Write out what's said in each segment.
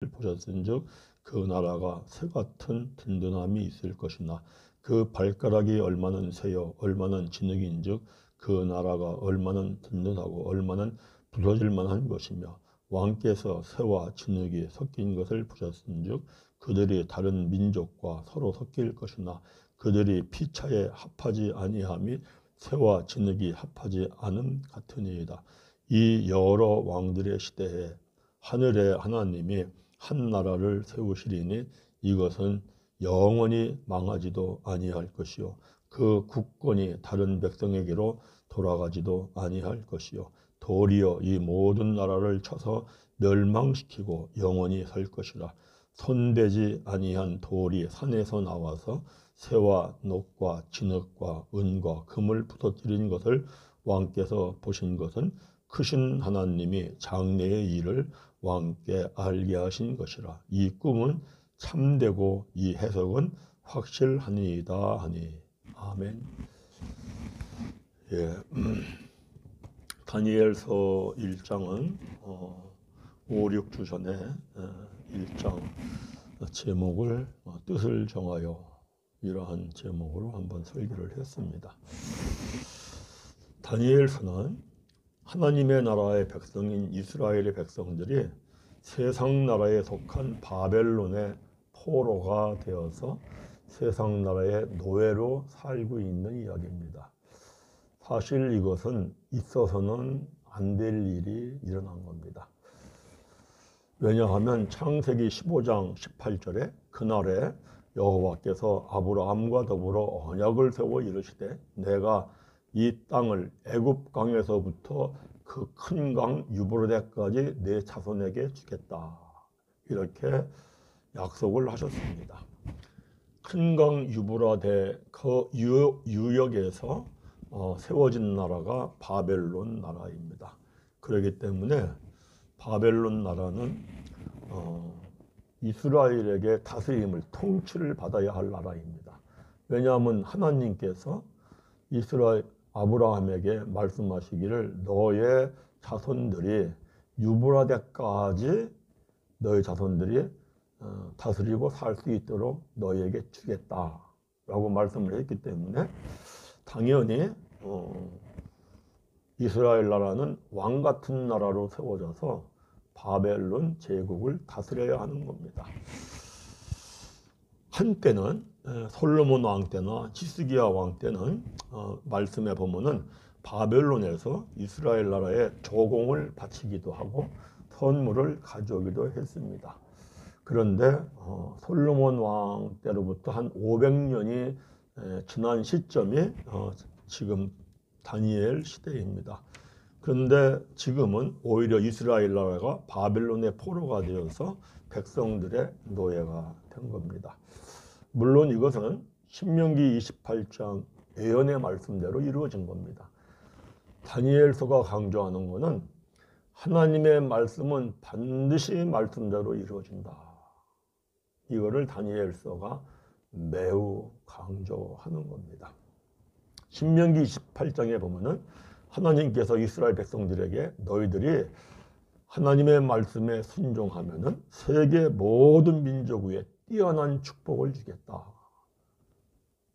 보셨은즉 그 나라가 새 같은 든든함이 있을 것이나 그 발가락이 얼마나 새요 얼마나 진흙인즉 그 나라가 얼마나 든든하고 얼마나 부서질 만한 것이며 왕께서 새와 진흙이 섞인 것을 보셨은즉 그들이 다른 민족과 서로 섞일 것이나 그들이 피차에 합하지 아니함이 새와 진흙이 합하지 않음 같으니이다. 이 여러 왕들의 시대에 하늘의 하나님이 한 나라를 세우시리니 이것은 영원히 망하지도 아니할 것이요 그 국권이 다른 백성에게로 돌아가지도 아니할 것이요 도리어 이 모든 나라를 쳐서 멸망시키고 영원히 설 것이라. 손대지 아니한 돌이 산에서 나와서 새와 녹과 진흙과 은과 금을 부서뜨린 것을 왕께서 보신 것은 크신 하나님이 장래의 일을 왕께 알게 하신 것이라. 이 꿈은 참되고 이 해석은 확실하니이다 하니. 아멘. 예. 다니엘서 1장은 5, 6주 전에 1장 제목을 뜻을 정하여 이러한 제목으로 한번 설교를 했습니다. 다니엘서는 하나님의 나라의 백성인 이스라엘의 백성들이 세상 나라에 속한 바벨론의 포로가 되어서 세상 나라의 노예로 살고 있는 이야기입니다. 사실 이것은 있어서는 안 될 일이 일어난 겁니다. 왜냐하면 창세기 15장 18절에 그날에 여호와께서 아브라함과 더불어 언약을 세워 이르시되 내가 이 땅을 애굽 강에서부터 그 큰 강 유브라데까지 내 자손에게 주겠다. 이렇게 약속을 하셨습니다. 큰 강 유브라데 그 유역에서 세워진 나라가 바벨론 나라입니다. 그렇기 때문에 바벨론 나라는 이스라엘에게 다스림을 통치를 받아야 할 나라입니다. 왜냐하면 하나님께서 이스라엘 아브라함에게 말씀하시기를 너의 자손들이 유브라데까지 너의 자손들이 다스리고 살 수 있도록 너에게 주겠다라고 말씀을 했기 때문에 당연히 이스라엘 나라는 왕 같은 나라로 세워져서 바벨론 제국을 다스려야 하는 겁니다. 한때는 솔로몬 왕 때나 히스기야 왕 때는 말씀에 보면은 바벨론에서 이스라엘 나라에 조공을 바치기도 하고 선물을 가져오기도 했습니다. 그런데 솔로몬 왕 때로부터 한 500년이 지난 시점이 지금 다니엘 시대입니다. 그런데 지금은 오히려 이스라엘 나라가 바벨론의 포로가 되어서 백성들의 노예가 된 겁니다. 물론 이것은 신명기 28장 예언의 말씀대로 이루어진 겁니다. 다니엘서가 강조하는 것은 하나님의 말씀은 반드시 말씀대로 이루어진다. 이거를 다니엘서가 매우 강조하는 겁니다. 신명기 28장에 보면은 하나님께서 이스라엘 백성들에게 너희들이 하나님의 말씀에 순종하면은 세계 모든 민족 위에 뛰어난 축복을 주겠다.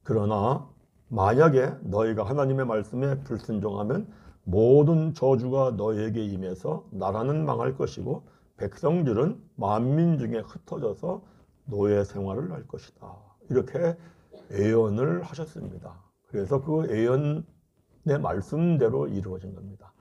그러나 만약에 너희가 하나님의 말씀에 불순종하면 모든 저주가 너희에게 임해서 나라는 망할 것이고 백성들은 만민 중에 흩어져서 노예 생활을 할 것이다. 이렇게 예언을 하셨습니다. 그래서 그 예언의 말씀대로 이루어진 겁니다.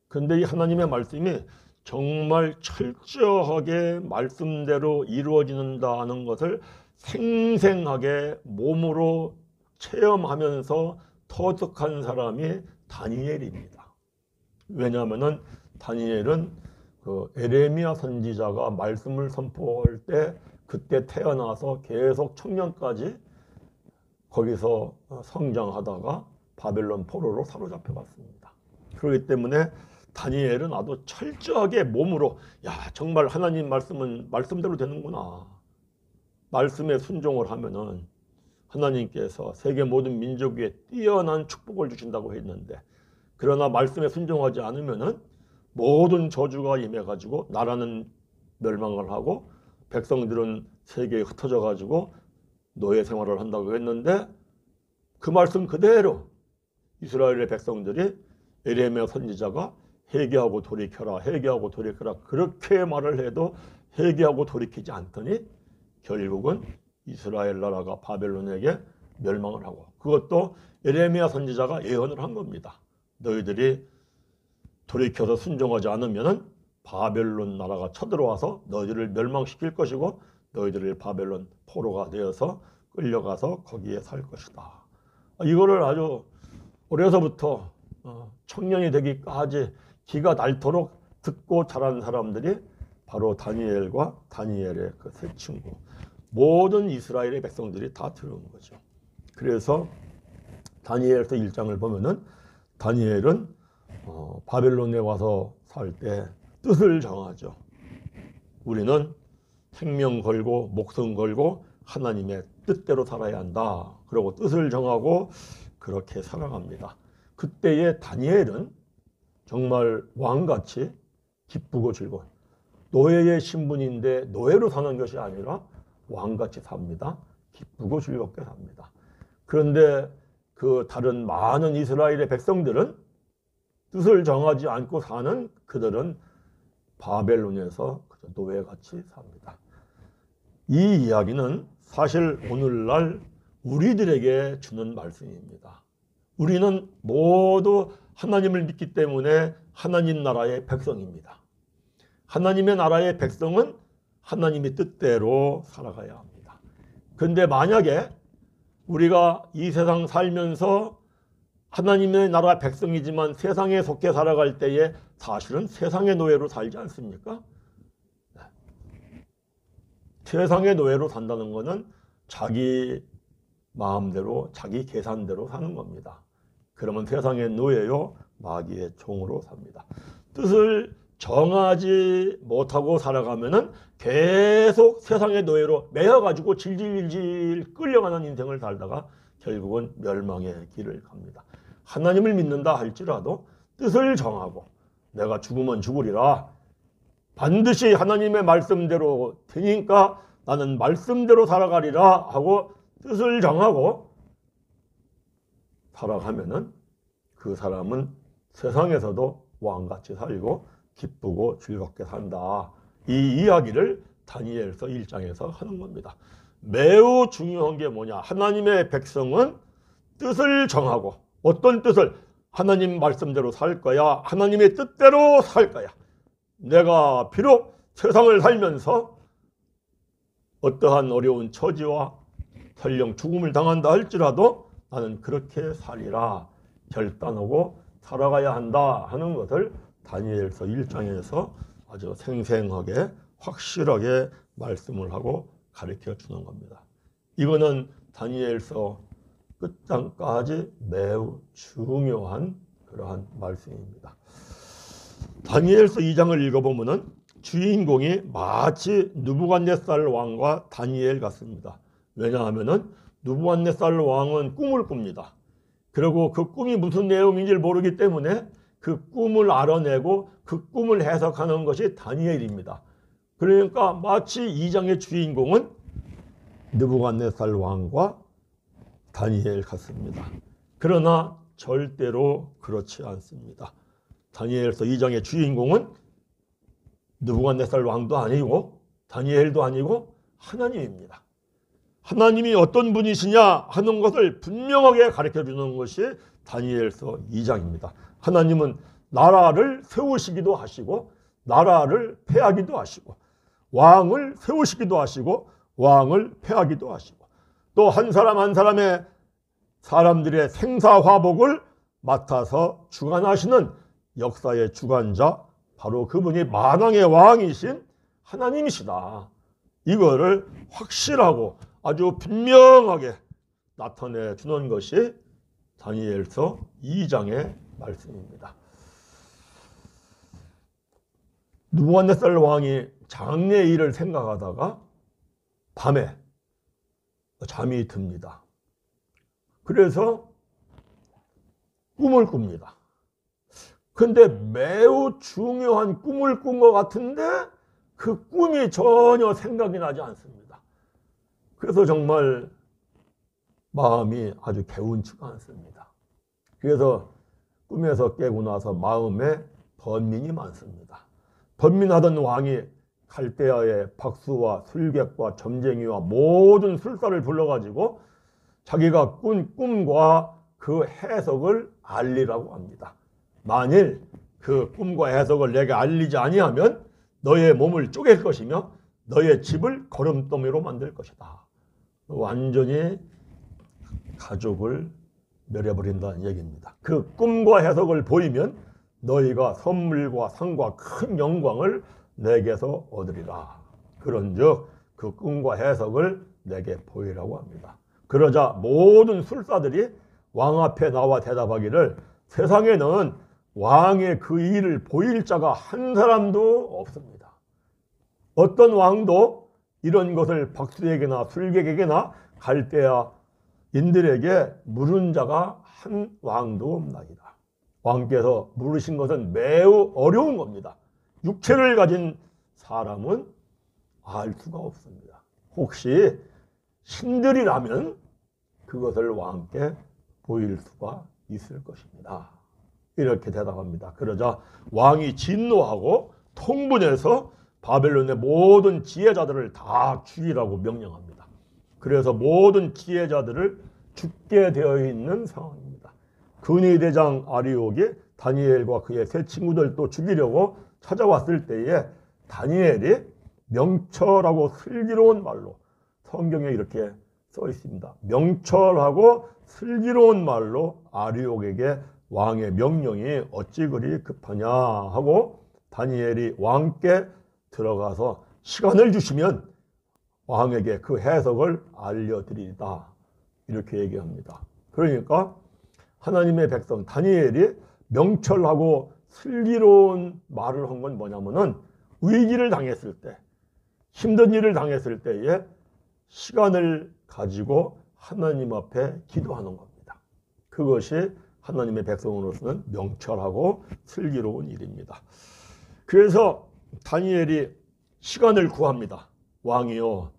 그런데 이 하나님의 말씀이 정말 철저하게 말씀대로 이루어진다는 것을 생생하게 몸으로 체험하면서 터득한 사람이 다니엘입니다. 왜냐하면 다니엘은 그 에레미야 선지자가 말씀을 선포할 때 그때 태어나서 계속 청년까지 거기서 성장하다가 바벨론 포로로 사로잡혀 갔습니다. 그렇기 때문에 다니엘은 아주 철저하게 몸으로 정말 하나님 말씀은 말씀대로 되는구나. 말씀에 순종을 하면은 하나님께서 세계 모든 민족 위에 뛰어난 축복을 주신다고 했는데 그러나 말씀에 순종하지 않으면은 모든 저주가 임해가지고 나라는 멸망을 하고 백성들은 세계에 흩어져 가지고 노예 생활을 한다고 했는데 그 말씀 그대로 이스라엘의 백성들이 에레미야 선지자가 회개하고 돌이켜라, 회개하고 돌이켜라 그렇게 말을 해도 회개하고 돌이키지 않더니 결국은 이스라엘 나라가 바벨론에게 멸망을 하고, 그것도 에레미야 선지자가 예언을 한 겁니다. 너희들이 돌이켜서 순종하지 않으면 바벨론 나라가 쳐들어와서 너희들을 멸망시킬 것이고 너희들을 바벨론 포로가 되어서 끌려가서 거기에 살 것이다. 이거를 아주 어려서부터 청년이 되기까지 기가 닳도록 듣고 자란 사람들이 바로 다니엘과 다니엘의 그 세 친구, 모든 이스라엘의 백성들이 다 들은 거죠. 그래서 다니엘서 1장을 보면은 다니엘은 바벨론에 와서 살 때 뜻을 정하죠. 우리는 생명 걸고 목숨 걸고 하나님의 뜻대로 살아야 한다. 그리고 뜻을 정하고 그렇게 살아갑니다. 그때의 다니엘은 정말 왕같이 기쁘고 즐거운 노예의 신분인데 노예로 사는 것이 아니라 왕같이 삽니다. 기쁘고 즐겁게 삽니다. 그런데 그 다른 많은 이스라엘의 백성들은 뜻을 정하지 않고 사는 그들은 바벨론에서 노예같이 삽니다. 이 이야기는 사실 오늘날 우리들에게 주는 말씀입니다. 우리는 모두 하나님을 믿기 때문에 하나님 나라의 백성입니다. 하나님의 나라의 백성은 하나님의 뜻대로 살아가야 합니다. 그런데 만약에 우리가 이 세상 살면서 하나님의 나라 백성이지만 세상에 속해 살아갈 때에 사실은 세상의 노예로 살지 않습니까? 세상의 노예로 산다는 것은 자기 마음대로 자기 계산대로 사는 겁니다. 그러면 세상의 노예요 마귀의 종으로 삽니다. 뜻을 정하지 못하고 살아가면은 계속 세상의 노예로 매여가지고 질질질 끌려가는 인생을 살다가 결국은 멸망의 길을 갑니다. 하나님을 믿는다 할지라도 뜻을 정하고 내가 죽으면 죽으리라, 반드시 하나님의 말씀대로 되니까 나는 말씀대로 살아가리라 하고 뜻을 정하고 살아가면은 그 사람은 세상에서도 왕같이 살고 기쁘고 즐겁게 산다. 이 이야기를 다니엘서 1장에서 하는 겁니다. 매우 중요한 게 뭐냐? 하나님의 백성은 뜻을 정하고, 어떤 뜻을? 하나님 말씀대로 살 거야. 하나님의 뜻대로 살 거야. 내가 비록 세상을 살면서 어떠한 어려운 처지와 설령 죽음을 당한다 할지라도 나는 그렇게 살리라 결단하고 살아가야 한다 하는 것을 다니엘서 1장에서 아주 생생하게 확실하게 말씀을 하고 가르쳐 주는 겁니다. 이거는 다니엘서 끝장까지 매우 중요한 그러한 말씀입니다. 다니엘서 2장을 읽어보면은 주인공이 마치 느부갓네살 왕과 다니엘 같습니다. 왜냐하면은 느부갓네살 왕은 꿈을 꿉니다. 그리고 그 꿈이 무슨 내용인지를 모르기 때문에 그 꿈을 알아내고 그 꿈을 해석하는 것이 다니엘입니다. 그러니까 마치 2장의 주인공은 느부갓네살 왕과 다니엘 같습니다. 그러나 절대로 그렇지 않습니다. 다니엘서 2장의 주인공은 느부갓네살 왕도 아니고 다니엘도 아니고 하나님입니다. 하나님이 어떤 분이시냐 하는 것을 분명하게 가르쳐주는 것이 다니엘서 2장입니다. 하나님은 나라를 세우시기도 하시고 나라를 패하기도 하시고 왕을 세우시기도 하시고 왕을 패하기도 하시고 또 한 사람 한 사람의 사람들의 생사화복을 맡아서 주관하시는 역사의 주관자, 바로 그분이 만왕의 왕이신 하나님이시다. 이거를 확실하고 아주 분명하게 나타내 주는 것이 다니엘서 2장의 말씀입니다. 느부갓네살 왕이 장래 일을 생각하다가 밤에 잠이 듭니다. 그래서 꿈을 꿉니다. 근데 매우 중요한 꿈을 꾼 것 같은데 그 꿈이 전혀 생각이 나지 않습니다. 그래서 정말 마음이 아주 개운치가 않습니다. 그래서 꿈에서 깨고 나서 마음에 번민이 많습니다. 번민하던 왕이 갈대아의 박수와 술객과 점쟁이와 모든 술사를 불러가지고 자기가 꾼 꿈과 그 해석을 알리라고 합니다. 만일 그 꿈과 해석을 내게 알리지 아니하면 너의 몸을 쪼갤 것이며 너의 집을 거름더미로 만들 것이다. 완전히 가족을 멸해버린다는 얘기입니다. 그 꿈과 해석을 보이면 너희가 선물과 상과 큰 영광을 내게서 얻으리라. 그런즉 그 꿈과 해석을 내게 보이라고 합니다. 그러자 모든 술사들이 왕 앞에 나와 대답하기를 세상에는 왕의 그 일을 보일 자가 한 사람도 없습니다. 어떤 왕도 이런 것을 박수에게나 술객에게나 갈대아 인들에게 물은 자가 한 왕도 없나이다. 왕께서 물으신 것은 매우 어려운 겁니다. 육체를 가진 사람은 알 수가 없습니다. 혹시 신들이라면 그것을 왕께 보일 수가 있을 것입니다. 이렇게 대답합니다. 그러자 왕이 진노하고 통분해서 바벨론의 모든 지혜자들을 다 죽이라고 명령합니다. 그래서 모든 지혜자들을 죽게 되어 있는 상황입니다. 근위대장 아리옥이 다니엘과 그의 세 친구들도 죽이려고 찾아왔을 때에 다니엘이 명철하고 슬기로운 말로, 성경에 이렇게 써 있습니다. 명철하고 슬기로운 말로 아리옥에게 왕의 명령이 어찌 그리 급하냐 하고 다니엘이 왕께 들어가서 시간을 주시면 왕에게 그 해석을 알려드리리다. 이렇게 얘기합니다. 그러니까 하나님의 백성 다니엘이 명철하고 슬기로운 말을 한 건 뭐냐면은 위기를 당했을 때, 힘든 일을 당했을 때에 시간을 가지고 하나님 앞에 기도하는 겁니다. 그것이 하나님의 백성으로서는 명철하고 슬기로운 일입니다. 그래서 다니엘이 시간을 구합니다. 왕이요,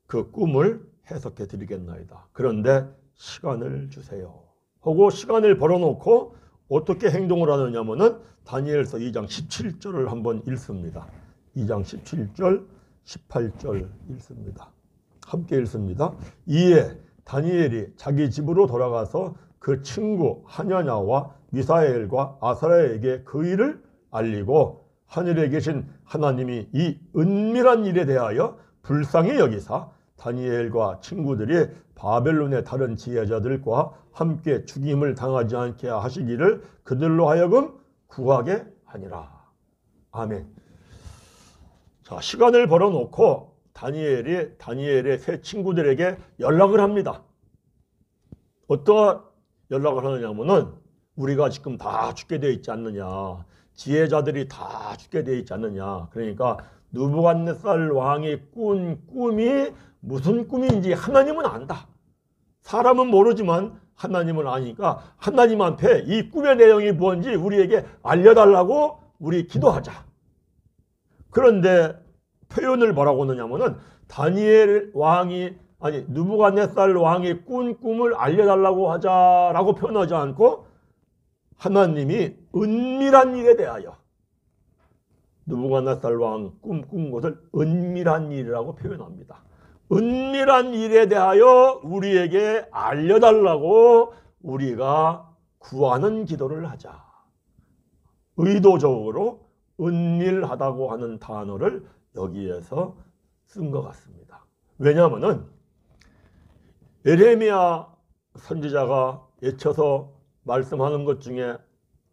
그 꿈을 해석해 드리겠나이다. 그런데 시간을 주세요 하고 시간을 벌어놓고 어떻게 행동을 하느냐면은 다니엘서 2장 17절을 한번 읽습니다. 2장 17절, 18절 읽습니다. 함께 읽습니다. 이에 다니엘이 자기 집으로 돌아가서 그 친구 하냐냐와 미사엘과 아사랴에게 그 일을 알리고 하늘에 계신 하나님이 이 은밀한 일에 대하여 불쌍히 여기사 다니엘과 친구들이 바벨론의 다른 지혜자들과 함께 죽임을 당하지 않게 하시기를 그들로 하여금 구하게 하니라. 아멘. 자, 시간을 벌어놓고 다니엘의 세 친구들에게 연락을 합니다. 어떤 연락을 하느냐면은 우리가 지금 다 죽게 되어 있지 않느냐, 지혜자들이 다 죽게 되어 있지 않느냐. 그러니까 느부갓네살 왕이 꾼 꿈이 무슨 꿈인지 하나님은 안다. 사람은 모르지만 하나님은 아니까 하나님한테 이 꿈의 내용이 뭔지 우리에게 알려달라고 우리 기도하자. 그런데 표현을 뭐라고 하느냐면은 느부갓네살 왕이 꾼 꿈을 알려달라고 하자라고 표현하지 않고 하나님이 은밀한 일에 대하여, 느부갓네살 왕 꿈꾼 것을 은밀한 일이라고 표현합니다. 은밀한 일에 대하여 우리에게 알려달라고 우리가 구하는 기도를 하자. 의도적으로 은밀하다고 하는 단어를 여기에서 쓴 것 같습니다. 왜냐하면은 예레미야 선지자가 예쳐서 말씀하는 것 중에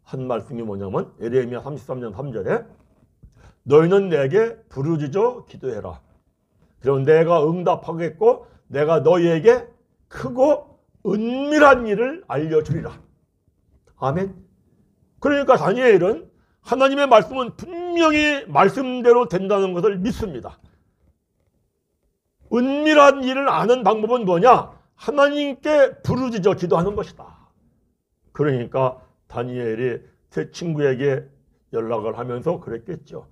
한 말씀이 뭐냐면 예레미야 33장 3절에 너희는 내게 부르짖어 기도해라. 그럼 내가 응답하겠고 내가 너희에게 크고 은밀한 일을 알려주리라. 아멘. 그러니까 다니엘은 하나님의 말씀은 분명히 말씀대로 된다는 것을 믿습니다. 은밀한 일을 아는 방법은 뭐냐? 하나님께 부르짖어 기도하는 것이다. 그러니까 다니엘이 제 친구에게 연락을 하면서 그랬겠죠.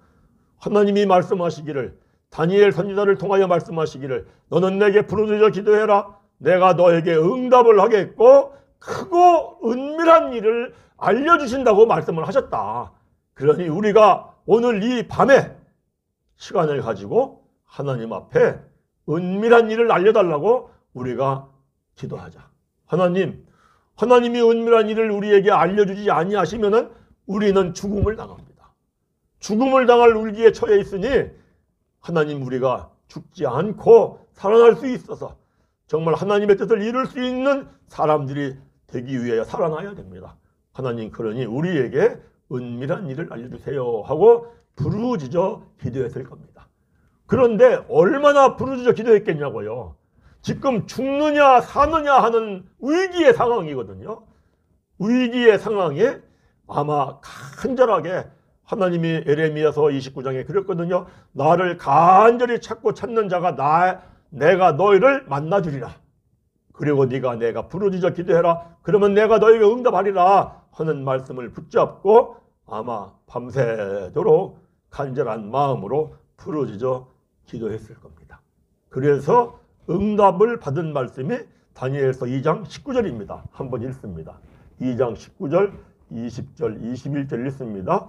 하나님이 말씀하시기를, 다니엘 선지자를 통하여 말씀하시기를, 너는 내게 부르짖어 기도해라. 내가 너에게 응답을 하겠고 크고 은밀한 일을 알려주신다고 말씀을 하셨다. 그러니 우리가 오늘 이 밤에 시간을 가지고 하나님 앞에 은밀한 일을 알려달라고 우리가 기도하자. 하나님이 은밀한 일을 우리에게 알려주지 아니하시면은 우리는 죽음을 당합니다. 죽음을 당할 울기에 처해 있으니 하나님, 우리가 죽지 않고 살아날 수 있어서 정말 하나님의 뜻을 이룰 수 있는 사람들이 되기 위하여 살아나야 됩니다. 하나님, 그러니 우리에게 은밀한 일을 알려주세요 하고 부르짖어 기도했을 겁니다. 그런데 얼마나 부르짖어 기도했겠냐고요. 지금 죽느냐 사느냐 하는 위기의 상황이거든요. 위기의 상황에 아마 간절하게 하나님이 에레미야서 29장에 그랬거든요. 나를 간절히 찾고 찾는 자가 내가 너희를 만나주리라. 그리고 내가 부르짖어 기도해라. 그러면 내가 너희에게 응답하리라 하는 말씀을 붙잡고 아마 밤새도록 간절한 마음으로 부르짖어 기도했을 겁니다. 그래서 응답을 받은 말씀이 다니엘서 2장 19절입니다. 한번 읽습니다. 2장 19절, 20절, 21절 읽습니다.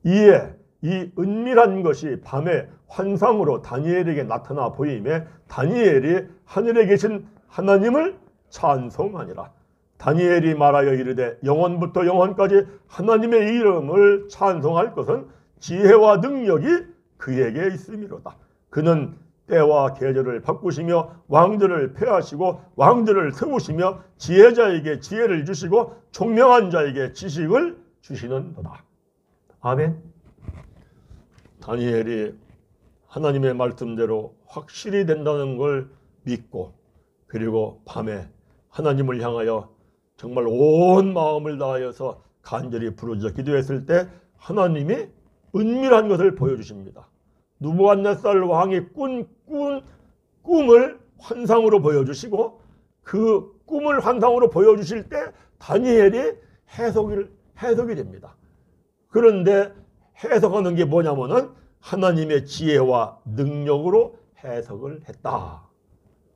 이에 이 은밀한 것이 밤에 환상으로 다니엘에게 나타나 보임에 다니엘이 하늘에 계신 하나님을 찬송하니라. 다니엘이 말하여 이르되 영원부터 영원까지 하나님의 이름을 찬송할 것은 지혜와 능력이 그에게 있음이로다. 그는 때와 계절을 바꾸시며 왕들을 폐하시고 왕들을 세우시며 지혜자에게 지혜를 주시고 총명한 자에게 지식을 주시는도다. 아멘. 다니엘이 하나님의 말씀대로 확실히 된다는 걸 믿고 그리고 밤에 하나님을 향하여 정말 온 마음을 다하여서 간절히 부르짖어 기도했을 때 하나님이 은밀한 것을 보여주십니다. 느부갓네살 왕이 꾼 꿈을 환상으로 보여주시고 그 꿈을 환상으로 보여주실 때 다니엘이 해석이 됩니다. 그런데 해석하는 게 뭐냐면은 하나님의 지혜와 능력으로 해석을 했다.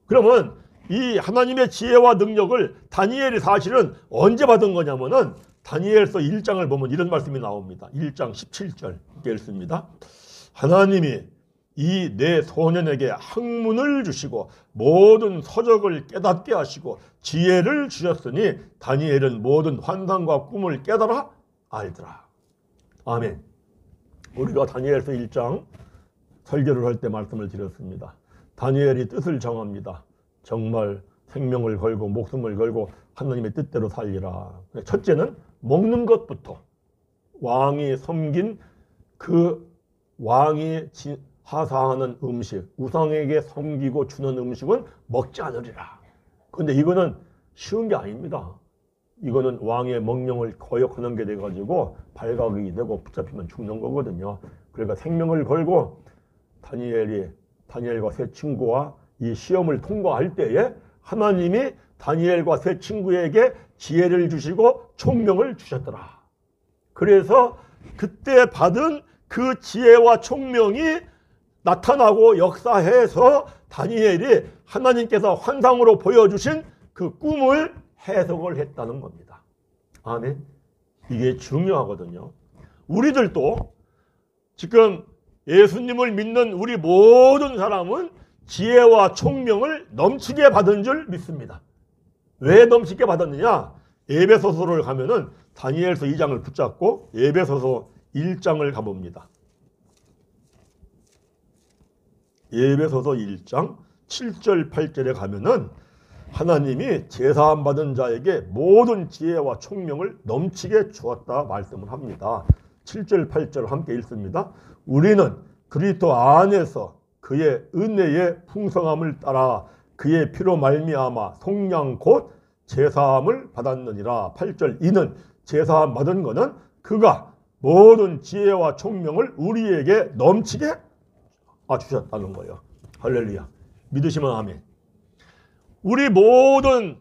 그러면 이 하나님의 지혜와 능력을 다니엘이 사실은 언제 받은 거냐면은 다니엘서 1장을 보면 이런 말씀이 나옵니다. 1장 17절 읽습니다. 하나님이 이 내 소년에게 학문을 주시고 모든 서적을 깨닫게 하시고 지혜를 주셨으니 다니엘은 모든 환상과 꿈을 깨달아 알더라. 아멘. 우리가 다니엘서 1장 설교를 할 때 말씀을 드렸습니다. 다니엘이 뜻을 정합니다. 정말 생명을 걸고 목숨을 걸고 하나님의 뜻대로 살리라. 첫째는 먹는 것부터 왕이 섬긴 그 왕이 하사하는 음식, 우상에게 섬기고 주는 음식은 먹지 않으리라. 그런데 이거는 쉬운 게 아닙니다. 이거는 왕의 명령을 거역하는 게 돼가지고 발각이 되고 붙잡히면 죽는 거거든요. 그러니까 생명을 걸고 다니엘과 세 친구와 이 시험을 통과할 때에 하나님이 다니엘과 세 친구에게 지혜를 주시고 총명을 주셨더라. 그래서 그때 받은 그 지혜와 총명이 나타나고 역사해서 다니엘이 하나님께서 환상으로 보여주신 그 꿈을 해석을 했다는 겁니다. 아멘. 이게 중요하거든요. 우리들도 지금 예수님을 믿는 우리 모든 사람은 지혜와 총명을 넘치게 받은 줄 믿습니다. 왜 넘치게 받았느냐? 에베소서를 가면은 다니엘서 2장을 붙잡고 에베소서 1장을 가봅니다. 에베소서 1장 7절 8절에 가면은 하나님이 제사함 받은 자에게 모든 지혜와 총명을 넘치게 주었다 말씀을 합니다. 7절 8절 함께 읽습니다. 우리는 그리스도 안에서 그의 은혜의 풍성함을 따라 그의 피로 말미암아 속량 곧 제사함을 받았느니라. 8절 이는 제사함 받은 것은 그가 모든 지혜와 총명을 우리에게 넘치게 주셨다는 거예요. 할렐루야. 믿으시면 아멘. 우리 모든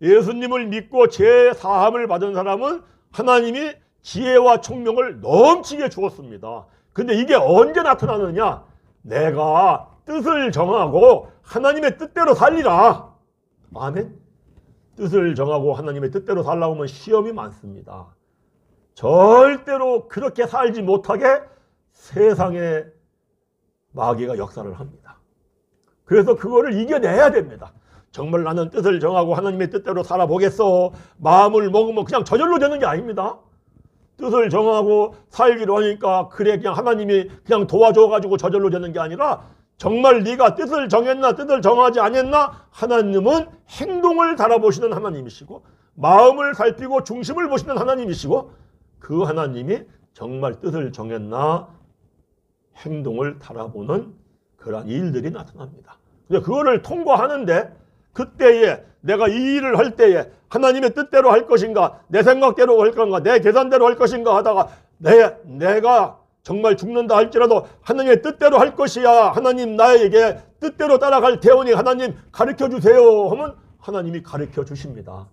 예수님을 믿고 제사함을 받은 사람은 하나님이 지혜와 총명을 넘치게 주었습니다. 근데 이게 언제 나타나느냐? 내가 뜻을 정하고 하나님의 뜻대로 살리라. 아멘. 뜻을 정하고 하나님의 뜻대로 살라고 하면 시험이 많습니다. 절대로 그렇게 살지 못하게 세상에 마귀가 역사를 합니다. 그래서 그거를 이겨내야 됩니다. 정말 나는 뜻을 정하고 하나님의 뜻대로 살아보겠어. 마음을 먹으면 그냥 저절로 되는 게 아닙니다. 뜻을 정하고 살기로 하니까 그래 그냥 하나님이 그냥 도와줘가지고 저절로 되는 게 아니라 정말 네가 뜻을 정했나 뜻을 정하지 않았나 하나님은 행동을 달아보시는 하나님이시고 마음을 살피고 중심을 보시는 하나님이시고 그 하나님이 정말 뜻을 정했나 행동을 달아보는 그러한 일들이 나타납니다. 근데 그거를 통과하는데 그때에 내가 이 일을 할 때에 하나님의 뜻대로 할 것인가 내 생각대로 할 건가 내 계산대로 할 것인가 하다가 내가 정말 죽는다 할지라도 하나님의 뜻대로 할 것이야. 하나님 나에게 뜻대로 따라갈 태우니 하나님 가르쳐 주세요 하면 하나님이 가르쳐 주십니다.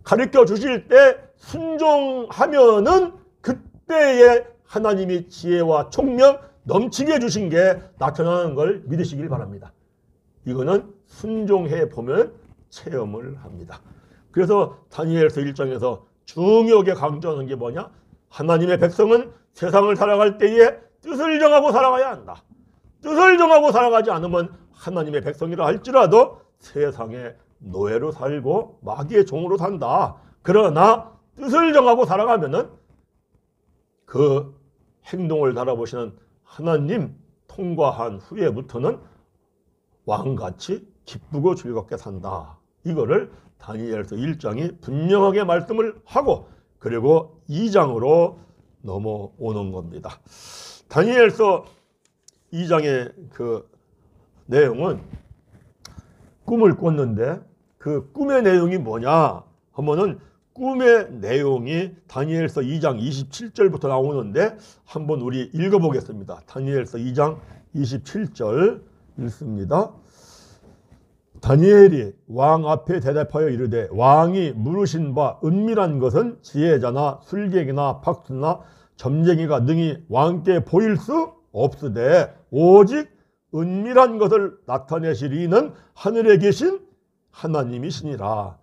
가르쳐 주실 때 순종하면은 그때에 하나님이 지혜와 총명 넘치게 해주신 게 나타나는 걸 믿으시길 바랍니다. 이거는 순종해 보면 체험을 합니다. 그래서 다니엘서 1장에서 중요하게 강조하는 게 뭐냐? 하나님의 백성은 세상을 살아갈 때에 뜻을 정하고 살아가야 한다. 뜻을 정하고 살아가지 않으면 하나님의 백성이라 할지라도 세상의 노예로 살고 마귀의 종으로 산다. 그러나 뜻을 정하고 살아가면은 그 행동을 달아보시는 하나님 통과한 후에부터는 왕같이 기쁘고 즐겁게 산다. 이거를 다니엘서 1장이 분명하게 말씀을 하고 그리고 2장으로 넘어오는 겁니다. 다니엘서 2장의 그 내용은 꿈을 꿨는데 그 꿈의 내용이 뭐냐 하면은 꿈의 내용이 다니엘서 2장 27절부터 나오는데 한번 우리 읽어보겠습니다. 다니엘서 2장 27절 읽습니다. 다니엘이 왕 앞에 대답하여 이르되 왕이 물으신 바 은밀한 것은 지혜자나 술객이나 박수나 점쟁이가 능히 왕께 보일 수 없으되 오직 은밀한 것을 나타내시리는 하늘에 계신 하나님이시니라.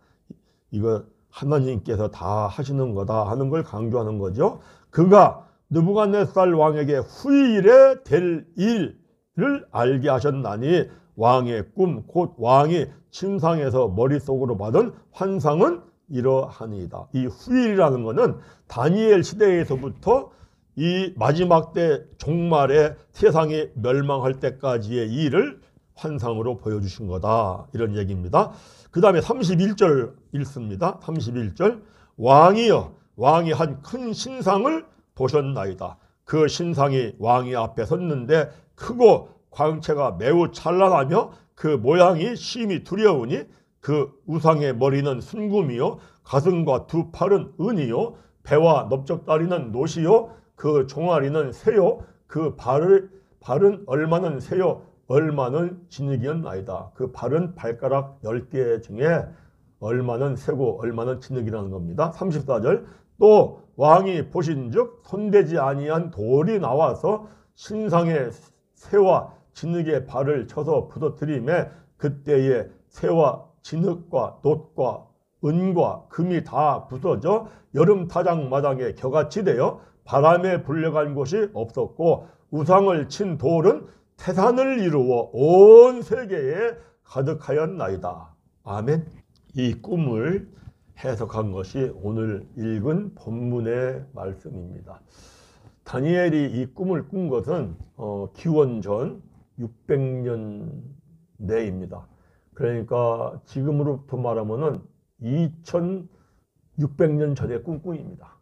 이거 하나님께서 다 하시는 거다 하는 걸 강조하는 거죠. 그가 느부갓네살 왕에게 후일에 될 일을 알게 하셨나니 왕의 꿈 곧 왕이 침상에서 머릿속으로 받은 환상은 이러하니이다. 이 후일이라는 것은 다니엘 시대에서부터 이 마지막 때 종말에 세상이 멸망할 때까지의 일을 환상으로 보여주신 거다. 이런 얘기입니다. 그 다음에 31절 읽습니다. 31절 왕이여 왕이 한 큰 신상을 보셨나이다. 그 신상이 왕이 앞에 섰는데 크고 광채가 매우 찬란하며 그 모양이 심히 두려우니 그 우상의 머리는 순금이요 가슴과 두 팔은 은이요 배와 넓적다리는 노시요 그 종아리는 새요 그 발은 얼마는 새요 얼마는 진흙이었나이다. 그 발은 발가락 10개 중에 얼마는 새고 얼마는 진흙이라는 겁니다. 34절 또 왕이 보신즉 손대지 아니한 돌이 나와서 신상의 새와 진흙의 발을 쳐서 부서뜨리매 그때에 새와 진흙과 놋과 은과 금이 다 부서져 여름 타작마당에 겨같이 되어 바람에 불려간 곳이 없었고 우상을 친 돌은 태산을 이루어 온 세계에 가득하였나이다. 아멘. 이 꿈을 해석한 것이 오늘 읽은 본문의 말씀입니다. 다니엘이 이 꿈을 꾼 것은 기원전 600년 내입니다. 그러니까 지금으로부터 말하면은 2600년 전의 꿈입니다.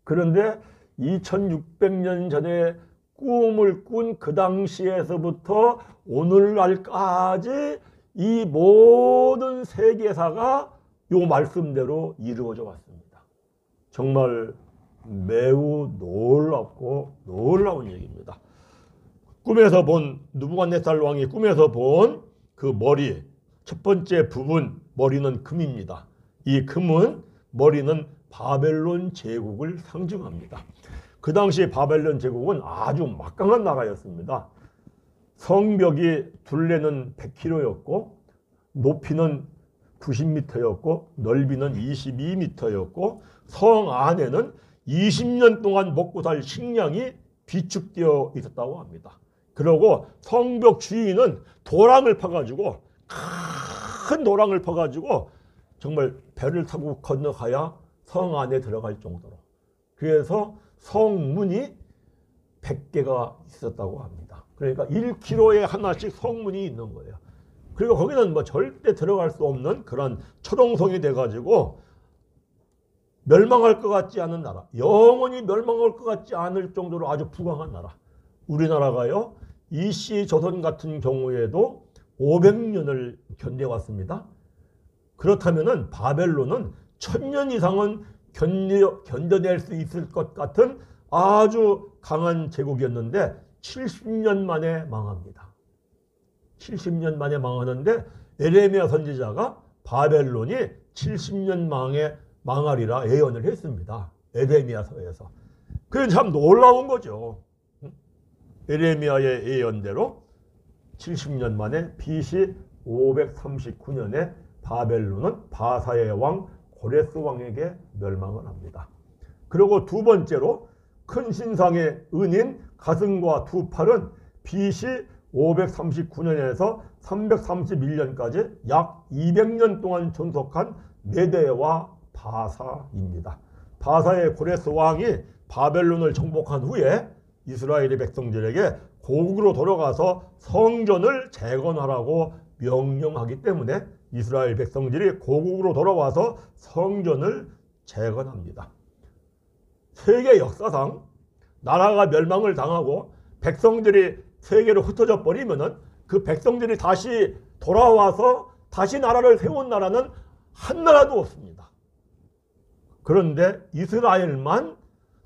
그런데 2600년 전에 꿈을 꾼 그 당시에서부터 오늘날까지 이 모든 세계사가 이 말씀대로 이루어져 왔습니다. 정말 매우 놀랍고 놀라운 얘기입니다. 꿈에서 본 느부갓네살 왕이 꿈에서 본 그 머리 첫 번째 부분 머리는 금입니다. 이 금은 머리는 바벨론 제국을 상징합니다. 그 당시 바벨론 제국은 아주 막강한 나라였습니다. 성벽이 둘레는 100km였고 높이는 90m였고 넓이는 22m였고 성 안에는 20년 동안 먹고 살 식량이 비축되어 있었다고 합니다. 그리고 성벽 주인은 도랑을 파가지고 큰 도랑을 파가지고 정말 배를 타고 건너가야 성 안에 들어갈 정도로. 그래서 성문이 100개가 있었다고 합니다. 그러니까 1km에 하나씩 성문이 있는 거예요. 그리고 거기는 뭐 절대 들어갈 수 없는 그런 초롱성이 돼가지고 멸망할 것 같지 않은 나라, 영원히 멸망할 것 같지 않을 정도로 아주 부강한 나라. 우리나라가요, 이씨 조선 같은 경우에도 500년을 견뎌왔습니다. 그렇다면은 바벨론은 1000년 이상은 견뎌낼 수 있을 것 같은 아주 강한 제국이었는데 70년 만에 망합니다. 70년 만에 망하는데 에레미야 선지자가 바벨론이 70년 만에 망하리라 예언을 했습니다. 에레미야서에서. 그게 참 놀라운 거죠. 에레미야의 예언대로 70년 만에 BC 539년에 바벨론은 바사의 왕 고레스 왕에게 멸망을 합니다. 그리고 두 번째로 큰 신상의 은인 가슴과 두 팔은 BC 539년에서 331년까지 약 200년 동안 존속한 메대와 바사입니다. 바사의 고레스 왕이 바벨론을 정복한 후에 이스라엘의 백성들에게 고국으로 돌아가서 성전을 재건하라고 명령하기 때문에 이스라엘 백성들이 고국으로 돌아와서 성전을 재건합니다. 세계 역사상 나라가 멸망을 당하고 백성들이 세계로 흩어져 버리면은 그 백성들이 다시 돌아와서 다시 나라를 세운 나라는 한 나라도 없습니다. 그런데 이스라엘만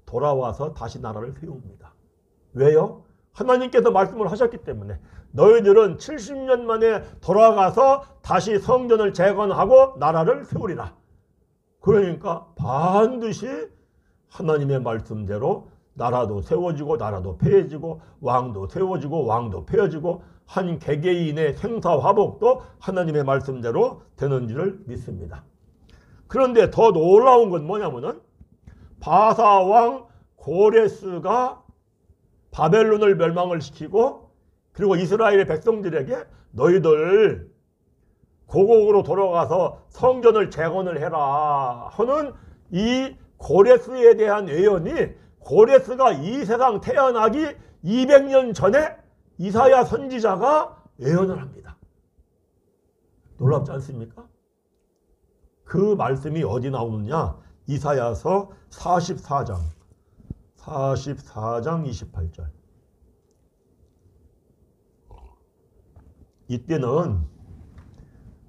돌아와서 다시 나라를 세웁니다. 왜요? 하나님께서 말씀을 하셨기 때문에 너희들은 70년 만에 돌아가서 다시 성전을 재건하고 나라를 세우리라. 그러니까 반드시 하나님의 말씀대로 나라도 세워지고 나라도 폐해지고 왕도 세워지고 왕도 폐해지고 한 개개인의 생사화복도 하나님의 말씀대로 되는 줄을 믿습니다. 그런데 더 놀라운 건 뭐냐면은 바사왕 고레스가 바벨론을 멸망을 시키고 그리고 이스라엘의 백성들에게 너희들 고국으로 돌아가서 성전을 재건을 해라 하는 이 고레스에 대한 예언이 고레스가 이 세상 태어나기 200년 전에 이사야 선지자가 예언을 합니다. 놀랍지 않습니까? 그 말씀이 어디 나오느냐? 이사야서 44장 28절. 이때는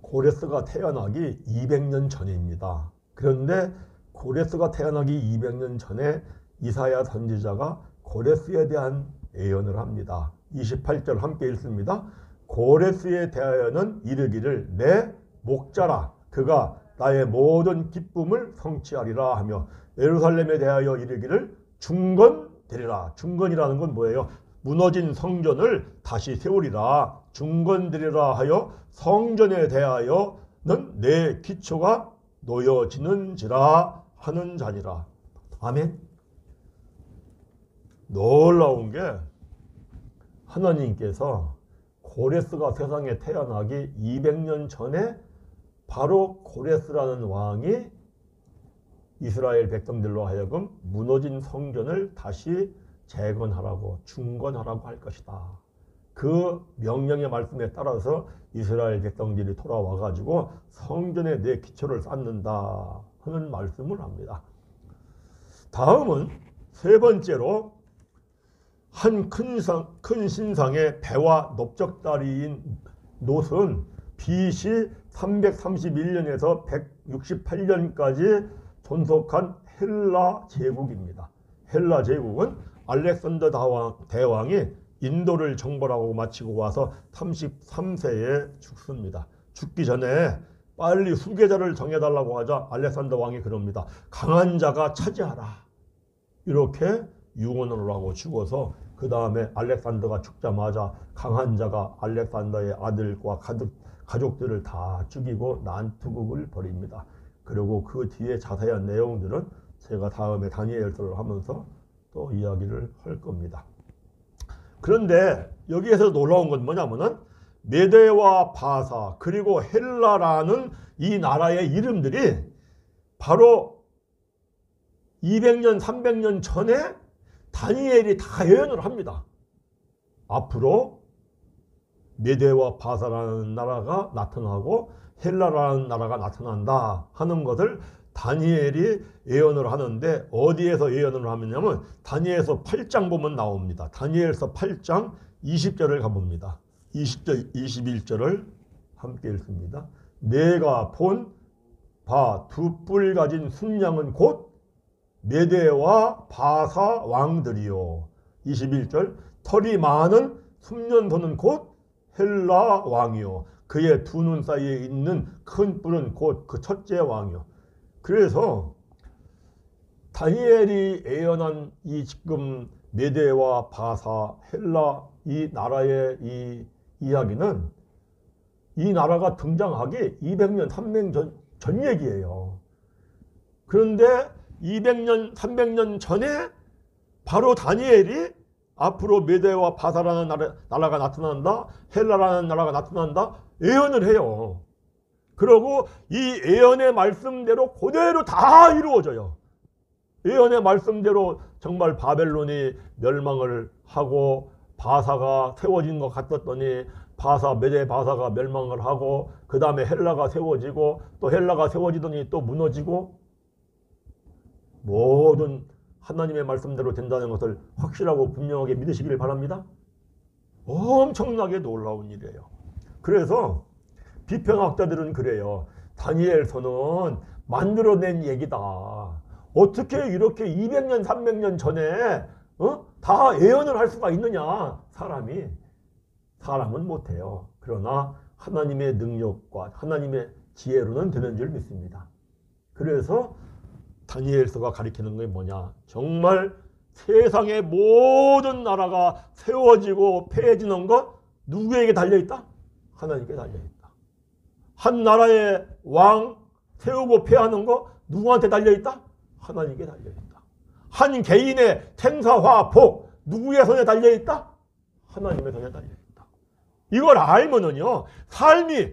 고레스가 태어나기 200년 전입니다. 그런데 고레스가 태어나기 200년 전에 이사야 선지자가 고레스에 대한 예언을 합니다. 28절 함께 읽습니다. 고레스에 대하여는 이르기를 내 목자라 그가 나의 모든 기쁨을 성취하리라 하며 예루살렘에 대하여 이르기를 중건되리라. 중건이라는 건 뭐예요? 무너진 성전을 다시 세우리라. 중건되리라 하여 성전에 대하여는 내 기초가 놓여지는지라 하는 자니라. 아멘. 놀라운 게 하나님께서 고레스가 세상에 태어나기 200년 전에 바로 고레스라는 왕이 이스라엘 백성들로 하여금 무너진 성전을 다시 재건하라고 중건하라고 할 것이다. 그 명령의 말씀에 따라서 이스라엘 백성들이 돌아와 가지고 성전에 내 기초를 쌓는다 하는 말씀을 합니다. 다음은 세 번째로 한 큰 신상의 배와 넓적다리인 놋은 BC 331년에서 168년까지 존속한 헬라 제국입니다. 헬라 제국은 알렉산더 대왕이 인도를 정벌하고 마치고 와서 33세에 죽습니다. 죽기 전에 빨리 후계자를 정해달라고 하자 알렉산더 왕이 그럽니다. 강한 자가 차지하라. 이렇게 유언을 하고 죽어서 그 다음에 알렉산더가 죽자마자 강한 자가 알렉산더의 아들과 가족들을 다 죽이고 난투극을 벌입니다. 그리고 그 뒤에 자세한 내용들은 제가 다음에 다니엘서를 하면서 또 이야기를 할 겁니다. 그런데 여기에서 놀라운 건 뭐냐면은 메데와 바사 그리고 헬라라는 이 나라의 이름들이 바로 200년 300년 전에 다니엘이 다 예언을 합니다. 앞으로 메데와 바사라는 나라가 나타나고 헬라라는 나라가 나타난다 하는 것을 다니엘이 예언을 하는데 어디에서 예언을 하느냐면 다니엘서 8장 보면 나옵니다. 다니엘서 8장 20절을 가봅니다. 20절 21절을 함께 읽습니다. 내가 본 바 두 뿔 가진 순양은 곧 메데와 바사 왕들이요. 21절 털이 많은 숨년소는 곧 헬라 왕이요. 그의 두 눈 사이에 있는 큰 뿔은 곧 그 첫째 왕이요. 그래서 다니엘이 예언한 이 지금 메데와 바사 헬라 이 나라의 이 이야기는 이 나라가 등장하기 200년 300년 전 얘기예요. 그런데 200년 300년 전에 바로 다니엘이 앞으로 메데와 바사라는 나라가 나타난다, 헬라라는 나라가 나타난다 예언을 해요. 그리고 이 예언의 말씀대로 그대로 다 이루어져요. 예언의 말씀대로 정말 바벨론이 멸망을 하고 바사가 세워진 것 같았더니 메데 바사가 멸망을 하고 그 다음에 헬라가 세워지고 또 헬라가 세워지더니 또 무너지고 모든 하나님의 말씀대로 된다는 것을 확실하고 분명하게 믿으시길 바랍니다. 엄청나게 놀라운 일이에요. 그래서 비평학자들은 그래요. 다니엘서는 만들어낸 얘기다. 어떻게 이렇게 200년 300년 전에 다 예언을 할 수가 있느냐. 사람은 못해요. 그러나 하나님의 능력과 하나님의 지혜로는 되는 줄 믿습니다. 그래서 다니엘서가 가리키는 게 뭐냐. 정말 세상의 모든 나라가 세워지고 폐해지는 것 누구에게 달려있다? 하나님께 달려있다. 한 나라의 왕 세우고 폐하는 거 누구한테 달려있다? 하나님께 달려있다. 한 개인의 생사화 복 누구의 손에 달려있다? 하나님의 손에 달려있다. 이걸 알면은요 삶이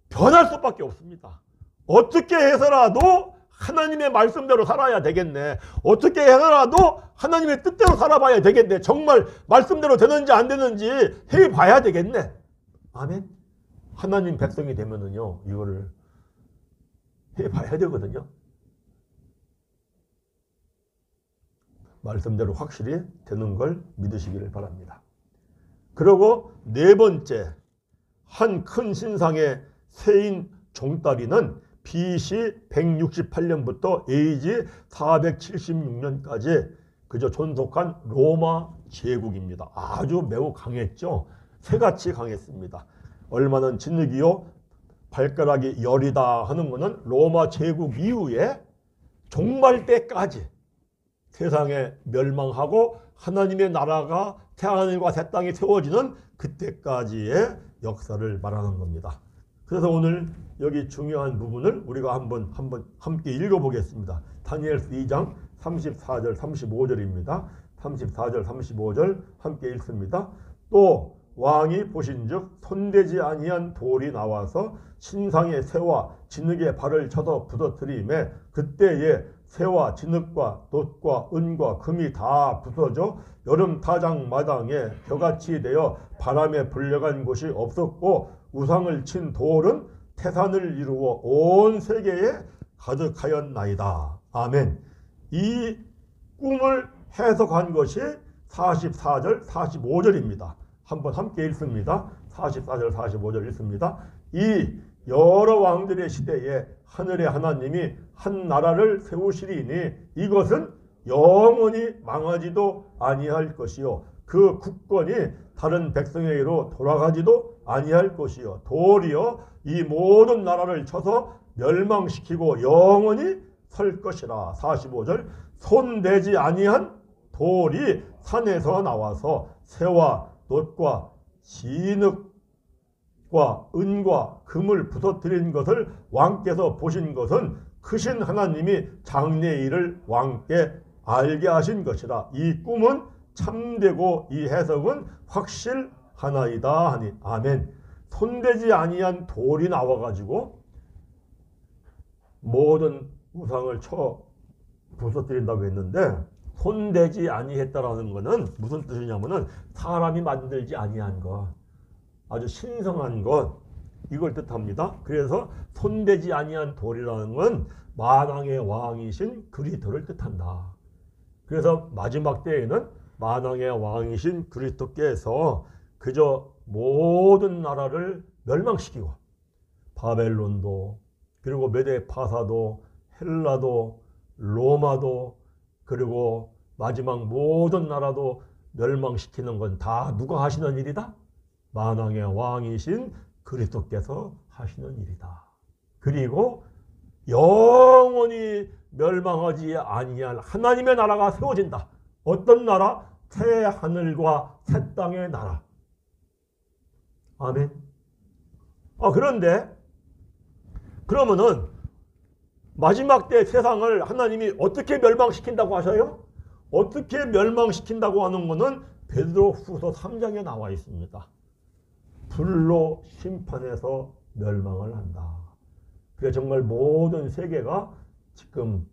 변할 수밖에 없습니다. 어떻게 해서라도 하나님의 말씀대로 살아야 되겠네. 어떻게 해서라도 하나님의 뜻대로 살아봐야 되겠네. 정말 말씀대로 되는지 안 되는지 해봐야 되겠네. 아멘. 하나님 백성이 되면은요 이거를 해봐야 되거든요. 말씀대로 확실히 되는 걸 믿으시기를 바랍니다. 그리고 네 번째, 한 큰 신상의 세인 종따리는 BC 168년부터 AD 476년까지 그저 존속한 로마 제국입니다. 아주 매우 강했죠. 새같이 강했습니다. 얼마는 진흙이요 발가락이 열이다 하는 것은 로마 제국 이후에 종말 때까지 세상에 멸망하고 하나님의 나라가 태하늘과 새 땅이 세워지는 그때까지의 역사를 말하는 겁니다. 그래서 오늘 여기 중요한 부분을 우리가 한번 함께 읽어보겠습니다. 다니엘서 2장 34절 35절입니다. 34절 35절 함께 읽습니다. 또 왕이 보신즉 손대지 아니한 돌이 나와서 신상의 새와 진흙의 발을 쳐서 부서뜨리매 그때에 새와 진흙과 돛과 은과 금이 다 부서져 여름 타장 마당에 벼같이 되어 바람에 불려간 곳이 없었고 우상을 친 돌은 태산을 이루어 온 세계에 가득하였나이다. 아멘. 이 꿈을 해석한 것이 44절 45절입니다. 한번 함께 읽습니다. 44절 45절 읽습니다. 이 여러 왕들의 시대에 하늘의 하나님이 한 나라를 세우시리니 이것은 영원히 망하지도 아니할 것이요 그 국권이 다른 백성에게로 돌아가지도 아니할 것이요 도리어 이 모든 나라를 쳐서 멸망시키고 영원히 설 것이라. 45절 손대지 아니한 돌이 산에서 나와서 새와 놋과 진흙과 은과 금을 부서뜨린 것을 왕께서 보신 것은 크신 하나님이 장래일을 왕께 알게 하신 것이라. 이 꿈은 참되고 이 해석은 확실하나이다 하니. 아멘. 손대지 아니한 돌이 나와가지고 모든 우상을 쳐 부서뜨린다고 했는데, 손대지 아니했다라는 것은 무슨 뜻이냐면은 사람이 만들지 아니한 것, 아주 신성한 것, 이걸 뜻합니다. 그래서 손대지 아니한 돌이라는 건 만왕의 왕이신 그리스도를 뜻한다. 그래서 마지막 때에는 만왕의 왕이신 그리스도께서 그저 모든 나라를 멸망시키고, 바벨론도, 그리고 메데파사도, 헬라도, 로마도, 그리고 마지막 모든 나라도 멸망시키는 건 다 누가 하시는 일이다? 만왕의 왕이신 그리스도께서 하시는 일이다. 그리고 영원히 멸망하지 아니할 하나님의 나라가 세워진다. 어떤 나라? 새 하늘과 새 땅의 나라. 아멘. 그런데 그러면은 마지막 때 세상을 하나님이 어떻게 멸망시킨다고 하셔요? 어떻게 멸망시킨다고 하는 것은 베드로후서 3장에 나와 있습니다. 불로 심판해서 멸망을 한다. 그래서 정말 모든 세계가 지금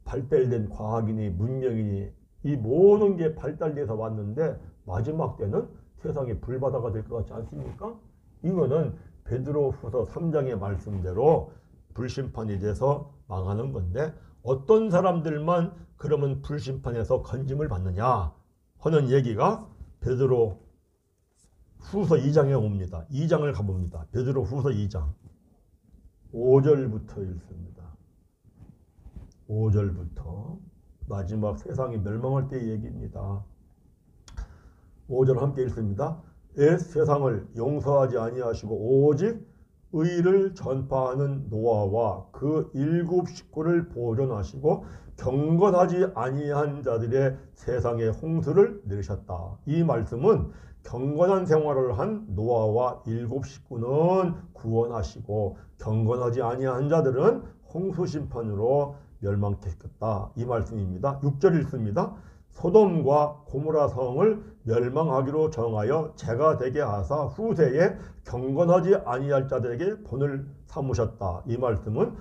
발달된 과학이니 문명이니 이 모든 게 발달돼서 왔는데, 마지막 때는 세상이 불바다가 될 것 같지 않습니까? 이거는 베드로후서 3장의 말씀대로 불심판이 돼서 망하는 건데, 어떤 사람들만 그러면 불심판에서 건짐을 받느냐 하는 얘기가 베드로후서 2장에 옵니다. 2장을 가봅니다. 베드로후서 2장 5절부터 읽습니다. 5절부터 마지막 세상이 멸망할 때의 얘기입니다. 5절 함께 읽습니다. 옛 세상을 용서하지 아니하시고 오직 의를 전파하는 노아와 그 7 식구를 보존하시고 경건하지 아니한 자들의 세상에 홍수를 내리셨다. 이 말씀은 경건한 생활을 한 노아와 7 식구는 구원하시고 경건하지 아니한 자들은 홍수 심판으로 멸망시켰다. 이 말씀입니다. 6절 읽습니다. 소돔과 고모라 성을 멸망하기로 정하여 재가 되게 하사 후세에 경건하지 아니할 자들에게 본을 삼으셨다. 이 말씀은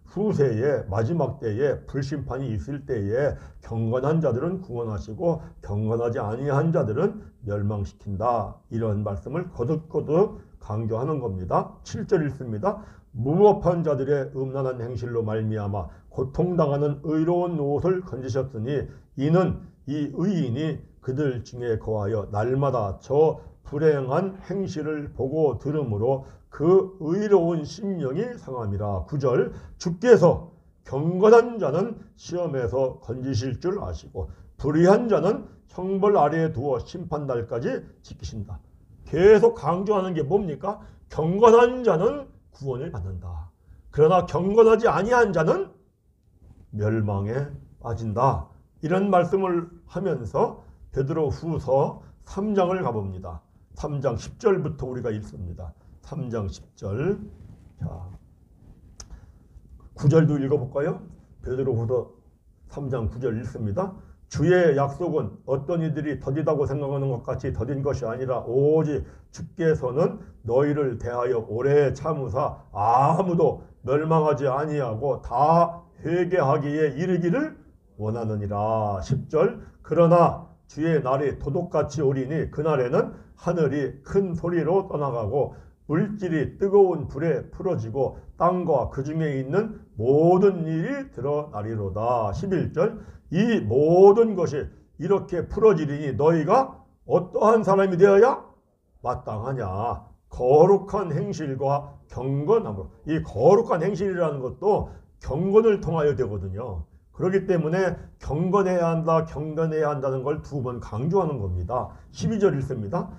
후세에 마지막 때에 불심판이 있을 때에 경건한 자들은 구원하시고 경건하지 아니한 자들은 멸망시킨다. 이런 말씀을 거듭거듭 강조하는 겁니다. 7절 읽습니다. 무법한 자들의 음란한 행실로 말미암아 고통당하는 의로운 옷을 건지셨으니 이는 이 의인이 그들 중에 거하여 날마다 저 불행한 행실을 보고 들으므로 그 의로운 심령이 상함이라. 9절 주께서 경건한 자는 시험에서 건지실 줄 아시고 불의한 자는 형벌 아래에 두어 심판날까지 지키신다. 계속 강조하는 게 뭡니까? 경건한 자는 구원을 받는다. 그러나 경건하지 아니한 자는 멸망에 빠진다. 이런 말씀을 하면서 베드로후서 3장을 가봅니다. 3장 10절부터 우리가 읽습니다. 3장 10절. 자, 9절도 읽어볼까요? 베드로후서 3장 9절 읽습니다. 주의 약속은 어떤 이들이 더디다고 생각하는 것 같이 더딘 것이 아니라 오직 주께서는 너희를 대하여 오래 참으사 아무도 멸망하지 아니하고 다 회개하기에 이르기를 원하느니라. 10절. 그러나 주의 날이 도둑같이 오리니 그날에는 하늘이 큰 소리로 떠나가고 물질이 뜨거운 불에 풀어지고 땅과 그 중에 있는 모든 일이 드러나리로다. 11절. 이 모든 것이 이렇게 풀어지리니 너희가 어떠한 사람이 되어야 마땅하냐. 거룩한 행실과 경건함으로. 이 거룩한 행실이라는 것도 경건을 통하여 되거든요. 그렇기 때문에 경건해야 한다, 경건해야 한다는 걸 2번 강조하는 겁니다. 12절 읽습니다.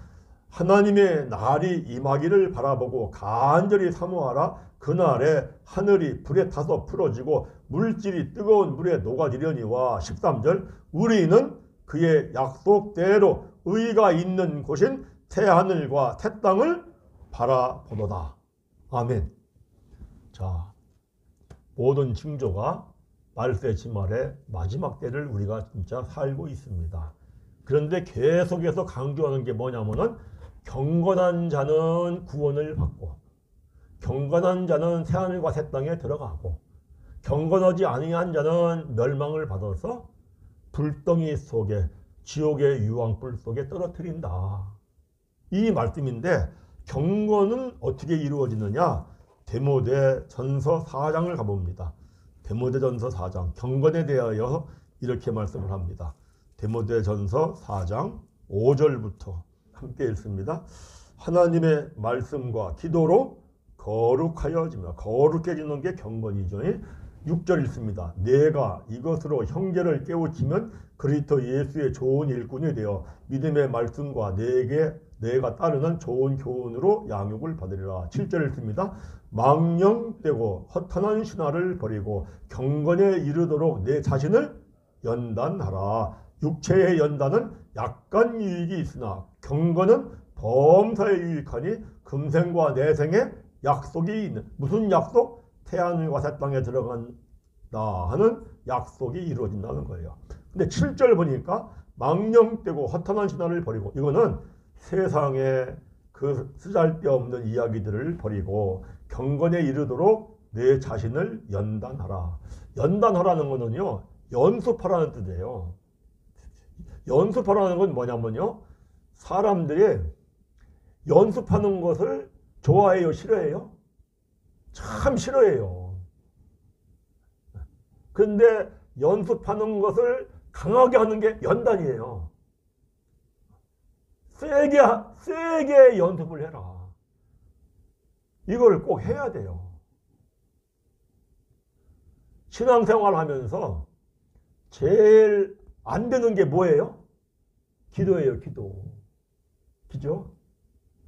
하나님의 날이 임하기를 바라보고 간절히 사모하라. 그날에 하늘이 불에 타서 풀어지고 물질이 뜨거운 물에 녹아지려니와. 13절 우리는 그의 약속대로 의가 있는 곳인 새하늘과 새 땅을 바라보도다. 아멘. 자, 모든 징조가 말세 지말의 마지막 때를 우리가 진짜 살고 있습니다. 그런데 계속해서 강조하는 게 뭐냐면은 경건한 자는 구원을 받고 경건한 자는 새하늘과 새 땅에 들어가고 경건하지 아니한 자는 멸망을 받아서 불덩이 속에 지옥의 유황불 속에 떨어뜨린다. 이 말씀인데 경건은 어떻게 이루어지느냐? 디모데전서 4장을 가봅니다. 디모데전서 4장 경건에 대하여 이렇게 말씀을 합니다. 디모데전서 4장 5절부터 함께 읽습니다. 하나님의 말씀과 기도로 거룩하여지며 거룩해지는 게 경건이죠. 6절 읽습니다. 내가 이것으로 형제를 깨우치면 그리스도 예수의 좋은 일꾼이 되어 믿음의 말씀과 내가 따르는 좋은 교훈으로 양육을 받으리라. 7절 읽습니다. 망령되고 허탄한 신화를 버리고 경건에 이르도록 내 자신을 연단하라. 육체의 연단은 약간 유익이 있으나 경건은 범사에 유익하니 금생과 내생에 약속이 있는. 무슨 약속? 새하늘과 새 땅에 들어간다 하는 약속이 이루어진다는 거예요. 근데 7절 보니까 망령되고 허탄한 신화를 버리고, 이거는 세상에 그 쓰잘데없는 이야기들을 버리고 경건에 이르도록 내 자신을 연단하라. 연단하라는 거는요, 연습하라는 뜻이에요. 연습하라는 건 뭐냐면요, 사람들이 연습하는 것을 좋아해요, 싫어해요? 참 싫어해요. 근데 연습하는 것을 강하게 하는 게 연단이에요. 세게 연습을 해라. 이걸 꼭 해야 돼요. 신앙생활 하면서 제일 안 되는 게 뭐예요? 기도예요, 기도. 그죠?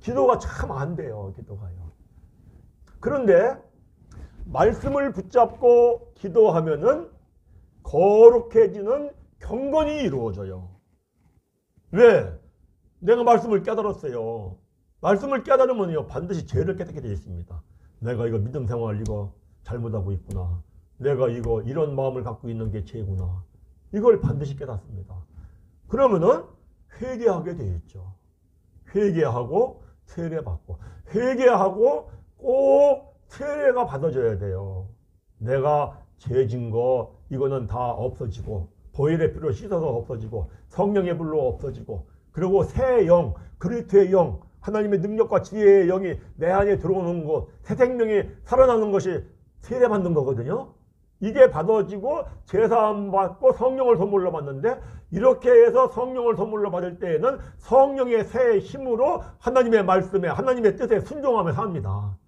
기도가 참 안 돼요, 기도가요. 그런데 말씀을 붙잡고 기도하면은 거룩해지는 경건이 이루어져요. 왜? 내가 말씀을 깨달았어요. 말씀을 깨달으면요, 반드시 죄를 깨닫게 되어 있습니다. 내가 이거 믿음 생활 이거 잘못하고 있구나. 내가 이거 이런 마음을 갖고 있는 게 죄구나. 이걸 반드시 깨닫습니다. 그러면은 회개하게 되어 있죠. 회개하고 세례받고, 회개하고 꼭 세례가 받아져야 돼요. 내가 죄진 거 이거는 다 없어지고, 보혈의 피로 씻어서 없어지고, 성령의 불로 없어지고, 그리고 새 영, 그리스도의 영, 하나님의 능력과 지혜의 영이 내 안에 들어오는 것, 새 생명이 살아나는 것이 세례받는 거거든요. 이게 받아지고 제사함 받고 성령을 선물로 받는데, 이렇게 해서 성령을 선물로 받을 때에는 성령의 새 힘으로 하나님의 말씀에, 하나님의 뜻에 순종하며 삽니다.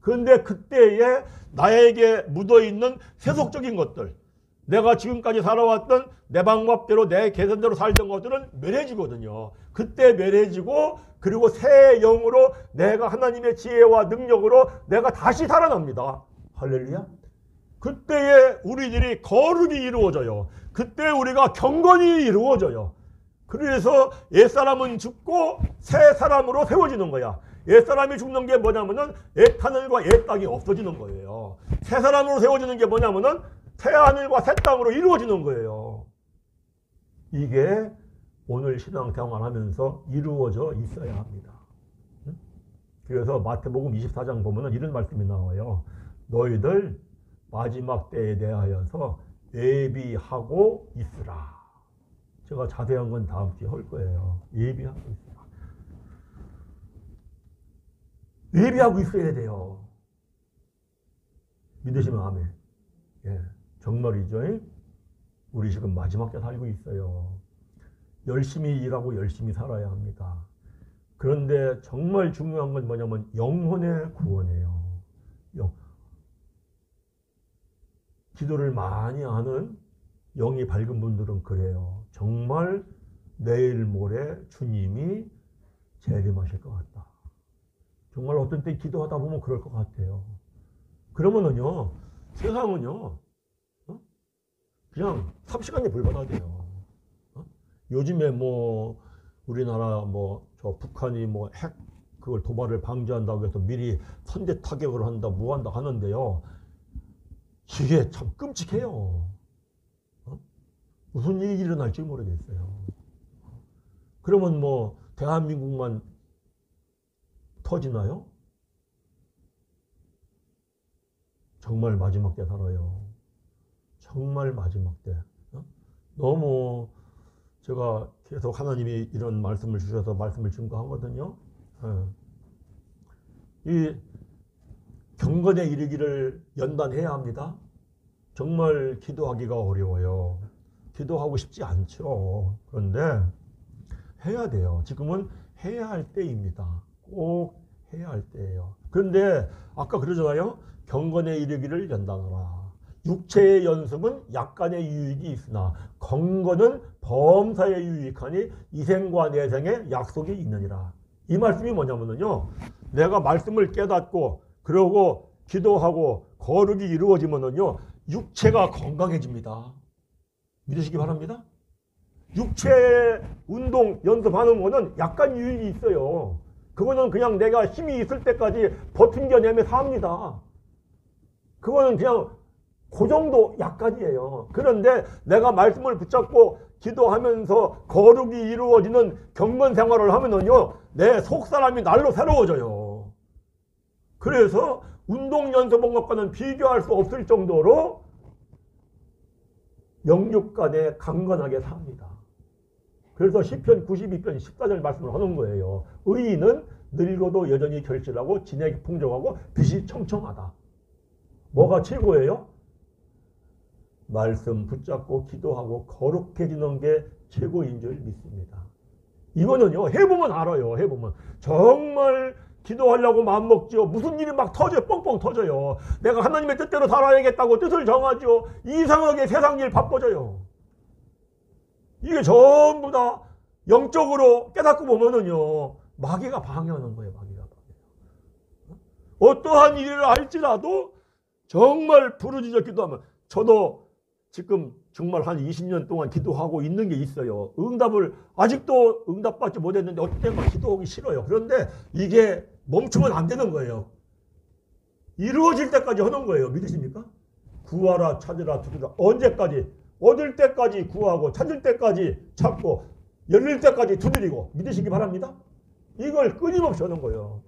그런데 그때에 나에게 묻어있는 세속적인 것들, 내가 지금까지 살아왔던 내 방법대로 내 계산대로 살던 것들은 멸해지거든요. 그때 멸해지고, 그리고 새 영으로 내가 하나님의 지혜와 능력으로 내가 다시 살아납니다. 할렐루야. 그때에 우리들이 거룩이 이루어져요. 그때 우리가 경건이 이루어져요. 그래서 옛사람은 죽고 새 사람으로 세워지는 거야. 옛사람이 죽는 게 뭐냐면은 옛하늘과 옛땅이 없어지는 거예요. 새 사람으로 세워지는 게 뭐냐면은 새하늘과 새 땅으로 이루어지는 거예요. 이게 오늘 신앙생활 하면서 이루어져 있어야 합니다. 그래서 마태복음 24장 보면은 이런 말씀이 나와요. 너희들 마지막 때에 대하여서 예비하고 있으라. 제가 자세한 건 다음 주에 할 거예요. 예비하고 있으라. 예비하고 있어야 돼요. 믿으시면 아멘. 예, 정말이죠. 우리 지금 마지막 때 살고 있어요. 열심히 일하고 열심히 살아야 합니다. 그런데 정말 중요한 건 뭐냐면 영혼의 구원이에요. 기도를 많이 하는 영이 밝은 분들은 그래요. 정말 내일 모레 주님이 재림하실 것 같다. 정말 어떤 때 기도하다 보면 그럴 것 같아요. 그러면은요, 세상은요, 그냥 삽시간에 불바다돼요. 요즘에 뭐 우리나라 뭐 저 북한이 뭐 핵 그걸 도발을 방지한다고 해서 미리 선제 타격을 한다, 뭐 한다 하는데요. 이게 참 끔찍해요. 무슨 일이 일어날지 모르겠어요. 그러면 뭐 대한민국만 터지나요? 정말 마지막 때 살아요. 정말 마지막 때. 너무 제가 계속 하나님이 이런 말씀을 주셔서 말씀을 증거하거든요. 이 경건에 이르기를 연단해야 합니다. 정말 기도하기가 어려워요. 기도하고 싶지 않죠. 그런데 해야 돼요. 지금은 해야 할 때입니다. 꼭 해야 할 때예요. 그런데 아까 그러잖아요. 경건에 이르기를 연단하라. 육체의 연습은 약간의 유익이 있으나 경건은 범사에 유익하니 이생과 내생에 약속이 있느니라. 이 말씀이 뭐냐면요. 내가 말씀을 깨닫고 그러고 기도하고 거룩이 이루어지면요. 육체가 건강해집니다. 믿으시기 바랍니다. 육체 운동 연습하는 거는 약간 유익이 있어요. 그거는 그냥 내가 힘이 있을 때까지 버틴겨내며 삽니다. 그거는 그냥 그 정도 약간이에요. 그런데 내가 말씀을 붙잡고 기도하면서 거룩이 이루어지는 경건 생활을 하면은요, 내 속사람이 날로 새로워져요. 그래서 운동 연습한 것과는 비교할 수 없을 정도로 영육 간에 강건하게 삽니다. 그래서 시편 92편 14절 말씀을 하는 거예요. 의인은 늙어도 여전히 결실하고 진액이 풍족하고 빛이 청청하다. 뭐가 최고예요? 말씀 붙잡고 기도하고 거룩해지는 게 최고인 줄 믿습니다. 이거는요, 해보면 알아요. 해보면 정말 기도하려고 마음먹죠. 무슨 일이 막 터져요. 뻥뻥 터져요. 내가 하나님의 뜻대로 살아야겠다고 뜻을 정하죠. 이상하게 세상 일 바빠져요. 이게 전부 다 영적으로 깨닫고 보면은요, 마귀가 방해하는 거예요. 마귀가 방해. 어떠한 일을 할지라도 정말 부르짖어 기도하면, 저도 지금 정말 한 20년 동안 기도하고 있는 게 있어요. 아직도 응답받지 못했는데 어떨 때 막 기도하기 싫어요. 그런데 이게 멈추면 안 되는 거예요. 이루어질 때까지 하는 거예요. 믿으십니까? 구하라, 찾으라, 두드라. 언제까지? 얻을 때까지 구하고 찾을 때까지 찾고 열릴 때까지 두드리고. 믿으시기 바랍니다. 이걸 끊임없이 하는 거예요.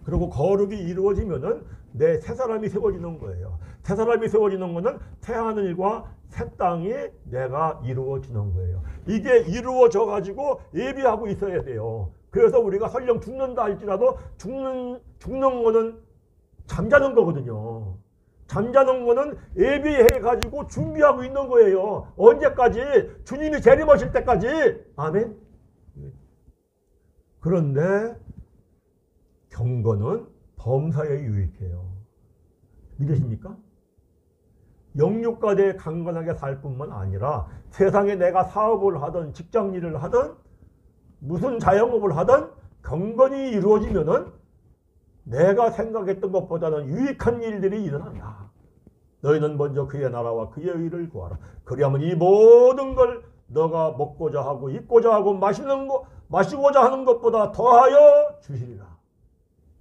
그리고 거룩이 이루어지면은 내 새 사람이 세워지는 거예요. 새 사람이 세워지는 거는 새하늘과 새 땅이 내가 이루어지는 거예요. 이게 이루어져 가지고 예비하고 있어야 돼요. 그래서 우리가 설령 죽는다 할지라도 죽는 거는 잠자는 거거든요. 잠자는 거는 예비해 가지고 준비하고 있는 거예요. 언제까지? 주님이 재림하실 때까지. 아멘. 그런데 경건은 범사에 유익해요. 믿으십니까? 영육가대 강건하게 살 뿐만 아니라 세상에 내가 사업을 하든 직장일을 하든 무슨 자영업을 하든 경건이 이루어지면은 내가 생각했던 것보다는 유익한 일들이 일어난다. 너희는 먼저 그의 나라와 그의 의를 구하라. 그리하면 이 모든 걸 너가 먹고자 하고 입고자 하고 마시고자 하는 것보다 더하여 주시리라.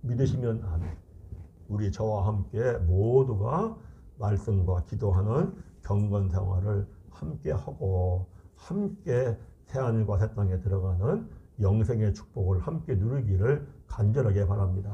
믿으시면 아멘. 우리 저와 함께 모두가 말씀과 기도하는 경건 생활을 함께 하고 함께 새하늘과 새 땅에 들어가는 영생의 축복을 함께 누리기를 간절하게 바랍니다.